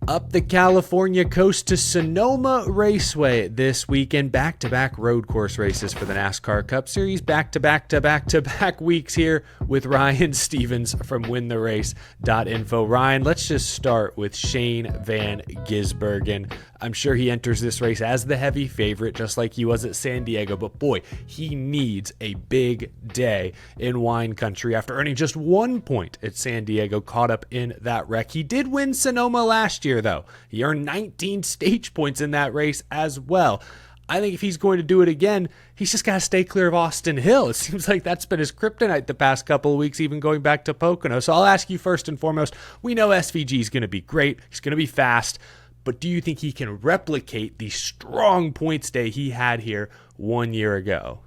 Up the California coast to Sonoma Raceway this weekend. Back-to-back road course races for the NASCAR Cup Series. Back-to-back weeks here with Ryan Stevens from wintherace.info. Ryan, let's just start with Shane Van Gisbergen. I'm sure he enters this race as the heavy favorite, just like he was at San Diego. But boy, he needs a big day in wine country after earning just 1 point at San Diego, caught up in that wreck. He did win Sonoma last year, though. He earned 19 stage points in that race as well. I think if he's going to do it again, he's just got to stay clear of Austin Hill. It seems like that's been his kryptonite the past couple of weeks, even going back to Pocono. So I'll ask you first and foremost, we know SVG is going to be great. He's going to be fast. But do you think he can replicate the strong points day he had here 1 year ago?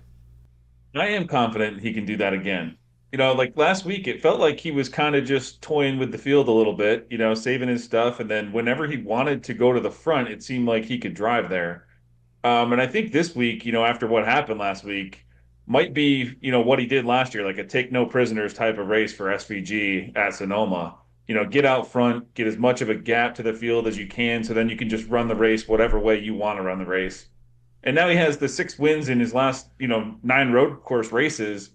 I am confident he can do that again. Like last week, it felt like he was kind of just toying with the field a little bit, saving his stuff. And then whenever he wanted to go to the front, it seemed like he could drive there. And I think this week, after what happened last week, might be, what he did last year, like a take no prisoners type of race for SVG at Sonoma. Get out front, get as much of a gap to the field as you can, so then you can just run the race whatever way you want to run the race. And now he has the 6 wins in his last, 9 road course races.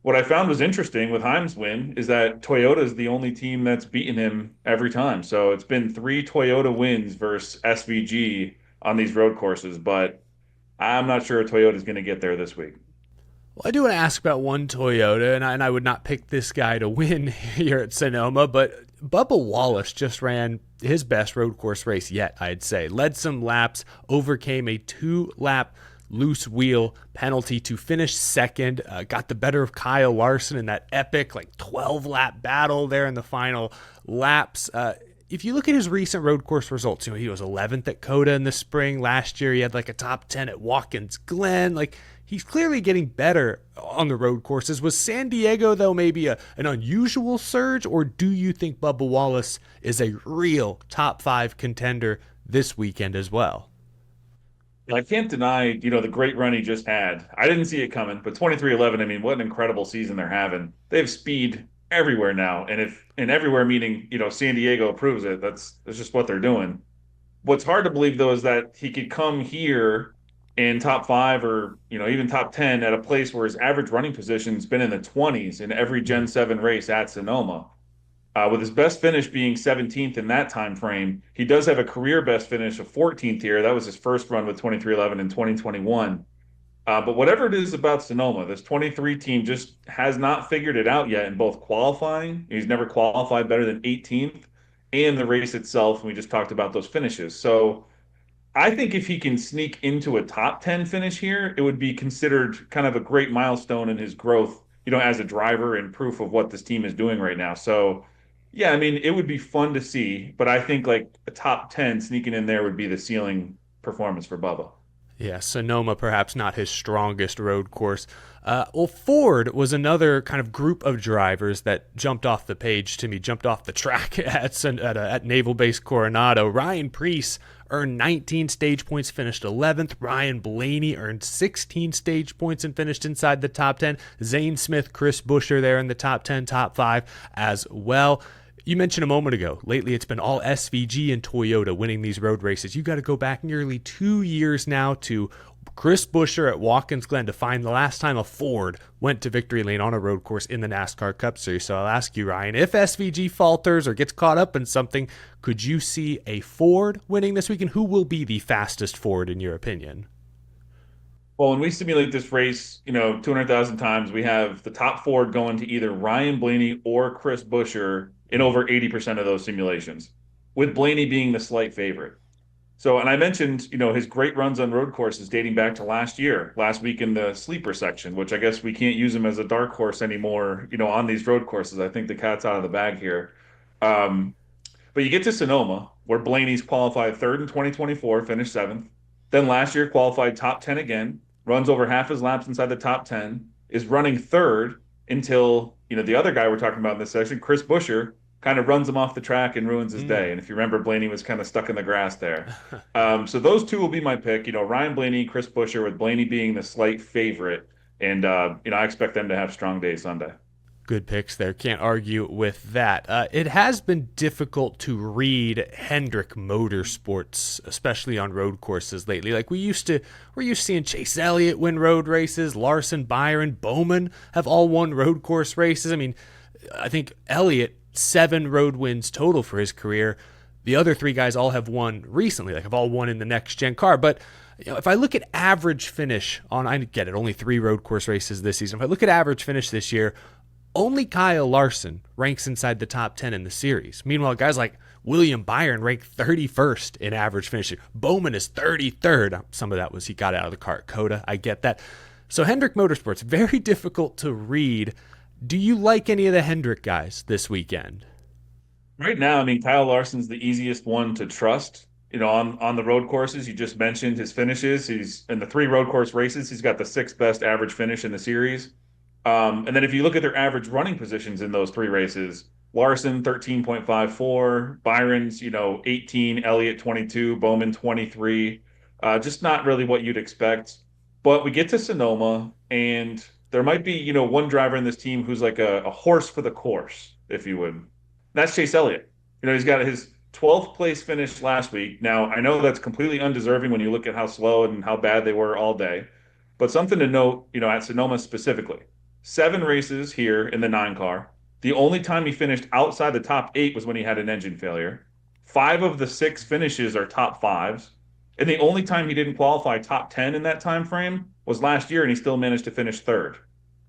What I found was interesting with Heim's win is that Toyota is the only team that's beaten him every time. So it's been 3 Toyota wins versus SVG on these road courses, but I'm not sure Toyota is going to get there this week. Well, I do want to ask about one Toyota, and I would not pick this guy to win here at Sonoma, but Bubba Wallace just ran his best road course race yet, I'd say. Led some laps, overcame a 2-lap loose wheel penalty to finish second, got the better of Kyle Larson in that epic 12-lap battle there in the final laps. If you look at his recent road course results, he was 11th at COTA in the spring. Last year, he had a top 10 at Watkins Glen. He's clearly getting better on the road courses. Was San Diego, though, maybe an unusual surge, or do you think Bubba Wallace is a real top 5 contender this weekend as well? I can't deny, the great run he just had. I didn't see it coming, but 23-11, I mean, what an incredible season they're having. They have speed everywhere now, and everywhere meaning, San Diego approves it. That's just what they're doing. What's hard to believe though is that he could come here in top 5 or even top 10 at a place where his average running position's been in the 20s in every Gen 7 race at Sonoma. With his best finish being 17th in that time frame, he does have a career best finish of 14th here. That was his first run with 2311 in 2021. But whatever it is about Sonoma, this 23 team just has not figured it out yet in both qualifying. He's never qualified better than 18th, and the race itself. And we just talked about those finishes. So I think if he can sneak into a top 10 finish here, it would be considered kind of a great milestone in his growth, as a driver and proof of what this team is doing right now. So, yeah, I mean, it would be fun to see, but I think a top 10 sneaking in there would be the ceiling performance for Bubba. Yeah, Sonoma perhaps not his strongest road course. Ford was another kind of group of drivers that jumped off the page to me, jumped off the track at Naval Base Coronado. Ryan Preece earned 19 stage points, finished 11th. Ryan Blaney earned 16 stage points and finished inside the top 10. Zane Smith, Chris Buescher there in the top 10, top 5 as well. You mentioned a moment ago, lately it's been all SVG and Toyota winning these road races. You got to go back nearly 2 years now to Chris Buescher at Watkins Glen to find the last time a Ford went to victory lane on a road course in the NASCAR Cup Series. So I'll ask you, Ryan, if SVG falters or gets caught up in something, could you see a Ford winning this weekend? Who will be the fastest Ford in your opinion? Well, when we simulate this race, 200,000 times, we have the top Ford going to either Ryan Blaney or Chris Buescher in over 80% of those simulations, with Blaney being the slight favorite. So, and I mentioned, his great runs on road courses dating back to last week in the sleeper section, which I guess we can't use him as a dark horse anymore, on these road courses. I think the cat's out of the bag here. But you get to Sonoma, where Blaney's qualified third in 2024, finished 7th. Then last year qualified top 10 again, runs over half his laps inside the top 10, is running third until, the other guy we're talking about in this section, Chris Buescher, kind of runs him off the track and ruins his day. And if you remember, Blaney was kind of stuck in the grass there. So those two will be my pick. Ryan Blaney, Chris Buescher, with Blaney being the slight favorite. And, I expect them to have strong day Sunday. Good picks there. Can't argue with that. It has been difficult to read Hendrick Motorsports, especially on road courses lately. Like we're used to seeing Chase Elliott win road races, Larson, Byron, Bowman have all won road course races. I mean, I think Elliott, 7 road wins total for his career. The other 3 guys all have won recently, like have all won in the next gen car. But if I look at average finish I get it, only 3 road course races this season. If I look at average finish this year, only Kyle Larson ranks inside the top 10 in the series. Meanwhile, guys like William Byron rank 31st in average finish. Bowman is 33rd. Some of that was he got out of the car at Coda. I get that. So Hendrick Motorsports, very difficult to read. Do you like any of the Hendrick guys this weekend? Right now, I mean, Kyle Larson's the easiest one to trust. On the road courses, you just mentioned his finishes. He's in the 3 road course races. He's got the 6th best average finish in the series. And then if you look at their average running positions in those 3 races, Larson 13.54, Byron's 18, Elliott 22, Bowman 23. Just not really what you'd expect. But we get to Sonoma, and there might be one driver in this team who's like a horse for the course, if you would. That's Chase Elliott. He's got his 12th place finish last week. Now, I know that's completely undeserving when you look at how slow and how bad they were all day. But something to note, at Sonoma specifically, 7 races here in the 9 car. The only time he finished outside the top 8 was when he had an engine failure. 5 of the 6 finishes are top 5s. And the only time he didn't qualify top 10 in that time frame was last year, and he still managed to finish 3rd.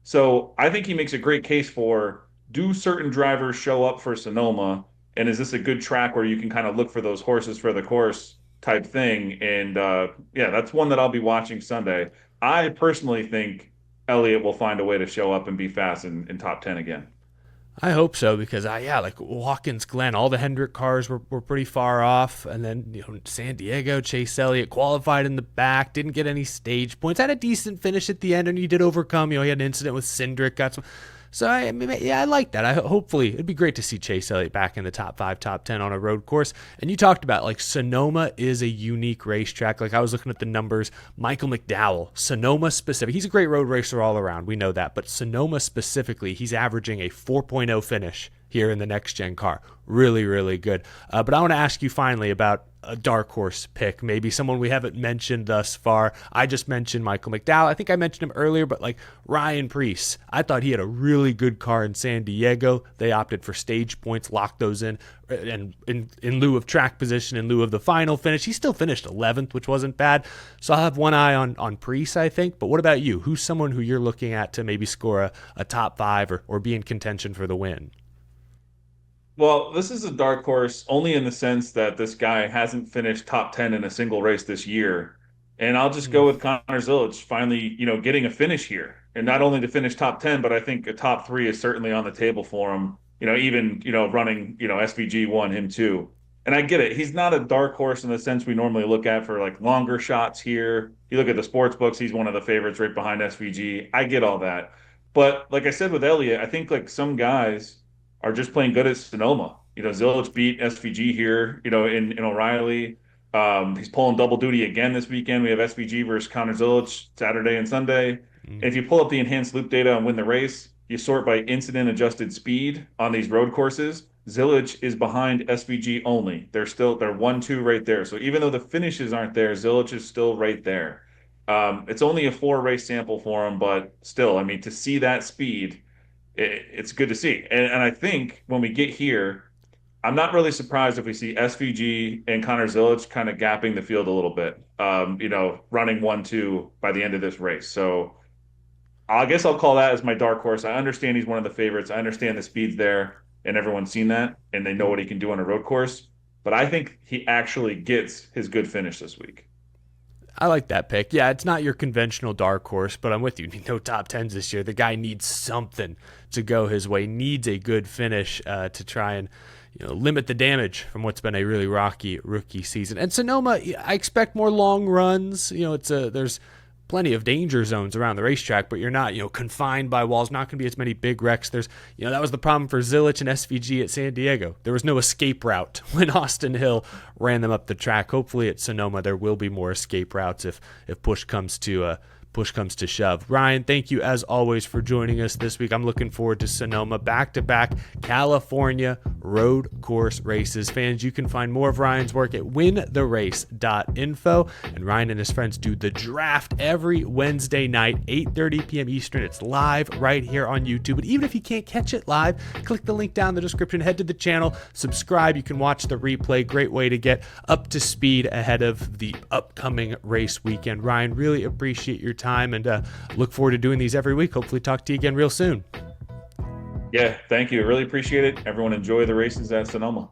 So I think he makes a great case for, do certain drivers show up for Sonoma? And is this a good track where you can kind of look for those horses for the course type thing? And that's one that I'll be watching Sunday. I personally think Elliott will find a way to show up and be fast in top 10 again. I hope so, because like Watkins Glen, all the Hendrick cars were pretty far off. And then, San Diego, Chase Elliott qualified in the back, didn't get any stage points, had a decent finish at the end, and he did overcome, he had an incident with Cindric, got some. So, I like that. Hopefully, it'd be great to see Chase Elliott back in the top 5, top 10 on a road course. And you talked about, like, Sonoma is a unique racetrack. Like, I was looking at the numbers. Michael McDowell, Sonoma specific. He's a great road racer all around. We know that. But Sonoma specifically, he's averaging a 4.0 finish here in the next-gen car. Really, really good. But I want to ask you finally about a dark horse pick, maybe someone we haven't mentioned thus far. I just mentioned Michael McDowell. I think I mentioned him earlier, but like Ryan Preece, I thought he had a really good car in San Diego. They opted for stage points, locked those in, and in lieu of track position, in lieu of the final finish. He still finished 11th, which wasn't bad. So I'll have one eye on Preece, I think. But what about you? Who's someone who you're looking at to maybe score a top 5 or be in contention for the win? Well, this is a dark horse only in the sense that this guy hasn't finished top 10 in a single race this year. And I'll just go with Connor Zilic finally, getting a finish here. And not only to finish top 10, but I think a top 3 is certainly on the table for him. Even, running, SVG won him too. And I get it. He's not a dark horse in the sense we normally look at for like longer shots here. You look at the sports books, he's one of the favorites right behind SVG. I get all that. But like I said with Elliott, I think like some guys are just playing good at Sonoma. Zilic beat SVG here, in O'Reilly. He's pulling double duty again this weekend. We have SVG versus Connor Zilic Saturday and Sunday. And if you pull up the enhanced loop data and win the race, you sort by incident adjusted speed on these road courses. Zilic is behind SVG only. They're 1-2 right there. So even though the finishes aren't there, Zilic is still right there. It's only a 4 race sample for him, but still, I mean, to see that speed, it's good to see. And I think when we get here, I'm not really surprised if we see SVG and Connor Zilic kind of gapping the field a little bit, running 1-2 by the end of this race. So I guess I'll call that as my dark horse. I understand he's one of the favorites. I understand the speed's there, and everyone's seen that, and they know what he can do on a road course. But I think he actually gets his good finish this week. I like that pick. Yeah, it's not your conventional dark horse, but I'm with you. No top 10s this year. The guy needs something to go his way, needs a good finish to try and limit the damage from what's been a really rocky rookie season. And Sonoma, I expect more long runs. There's plenty of danger zones around the racetrack, but you're not, confined by walls. Not going to be as many big wrecks. There's, that was the problem for Zilic and SVG at San Diego. There was no escape route when Austin Hill ran them up the track. Hopefully at Sonoma there will be more escape routes if push comes to push comes to shove. Ryan, thank you as always for joining us this week. I'm looking forward to Sonoma, back-to-back California road course races. Fans, you can find more of Ryan's work at wintherace.info. And Ryan and his friends do the draft every Wednesday night, 8:30 p.m. Eastern. It's live right here on YouTube. But even if you can't catch it live, click the link down in the description, head to the channel, subscribe. You can watch the replay. Great way to get up to speed ahead of the upcoming race weekend. Ryan, really appreciate your time and look forward to doing these every week. Hopefully talk to you again real soon. Yeah, thank you. I really appreciate it. Everyone enjoy the races at Sonoma.